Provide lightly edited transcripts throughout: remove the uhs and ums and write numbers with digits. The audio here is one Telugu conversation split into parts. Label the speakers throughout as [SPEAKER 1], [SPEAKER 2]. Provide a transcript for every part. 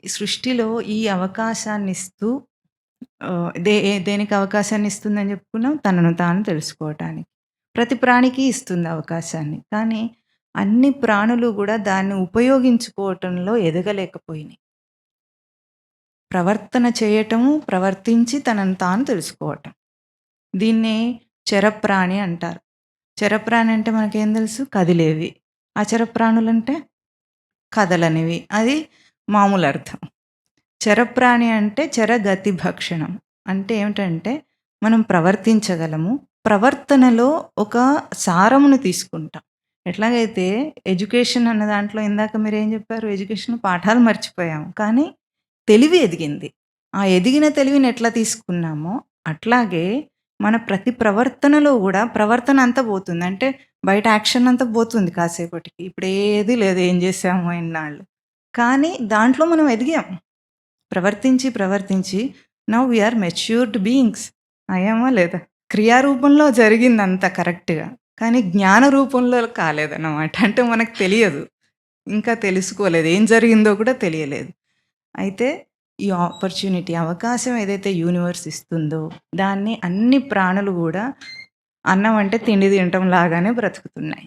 [SPEAKER 1] ఈ సృష్టిలో ఈ అవకాశాన్నిస్తూ దేనికి అవకాశాన్నిస్తుందని చెప్పుకున్నాం? తనను తాను తెలుసుకోవటానికి. ప్రతి ప్రాణికి ఇస్తుంది అవకాశాన్ని. కానీ అన్ని ప్రాణులు గూడా దాన్ని ఉపయోగించుకోవటంలో ఎదగలేకపోయినాయి. ప్రవర్తన చేయటము, ప్రవర్తించి తనను తాను తెలుసుకోవటం. దీన్నే చెరప్రాణి అంటారు. చెరప్రాణి అంటే మనకేం తెలుసు? కదిలేవి. అచెరప్రాణులంటే కదలనివి. అది మామూలు అర్థం. చెరప్రాణి అంటే చెరగతి భక్షణం. అంటే ఏమిటంటే మనం ప్రవర్తించగలము. ప్రవర్తనలో ఒక సారమును తీసుకుంటాం. ఎట్లాగైతే ఎడ్యుకేషన్ అన్న దాంట్లో ఇందాక మీరేం చెప్పారు? ఎడ్యుకేషన్ పాఠాలు మర్చిపోయాము. కానీ తెలివి ఎదిగింది. ఆ ఎదిగిన తెలివిని ఎట్లా తీసుకున్నామో అట్లాగే మన ప్రతి ప్రవర్తనలో గూడా ప్రవర్తన అంతా పోతుంది. అంటే బయట యాక్షన్ అంతా పోతుంది కాసేపటికి. ఇప్పుడు ఏది లేదు ఏం చేసామో ఇన్నాళ్ళు. కానీ దాంట్లో మనం ఎదిగాం. ప్రవర్తించి, ప్రవర్తించి now we are matured beings అయ్యామా లేదా? క్రియారూపంలో జరిగిందంతా కరెక్ట్‌గా. కానీ జ్ఞాన రూపంలో కాలేదన్నమాట. అంటే మనకు తెలియదు. ఇంకా తెలుసుకోలేదు. ఏం జరిగిందో కూడా తెలియలేదు. అయితే ఈ ఆపర్చునిటీ అవకాశం ఏదైతే యూనివర్స్ ఇస్తుందో దాన్ని అన్ని ప్రాణులు గూడా అన్నం అంటే తిండి తినటం లాగానే బ్రతుకుతున్నాయి.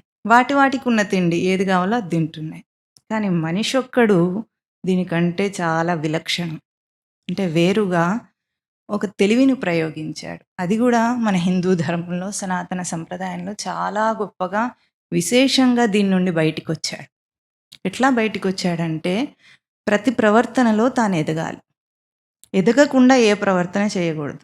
[SPEAKER 1] వాటికున్న తిండి ఏది కావాలో అది తింటున్నాయి. కానీ మనిషొక్కడు దీనికంటే చాలా విలక్షణం. అంటే వేరుగా ఒక తెలివిని ప్రయోగించాడు. అది గూడా మన హిందూ ధర్మంలో, సనాతన సంప్రదాయంలో చాలా గొప్పగా, విశేషంగా దీని నుండి బయటికొచ్చాడు. ఎట్లా బయటికొచ్చాడంటే, ప్రతి ప్రవర్తనలో తాను ఎదగాలి. ఎదగకుండా ఏ ప్రవర్తన చేయకూడదు.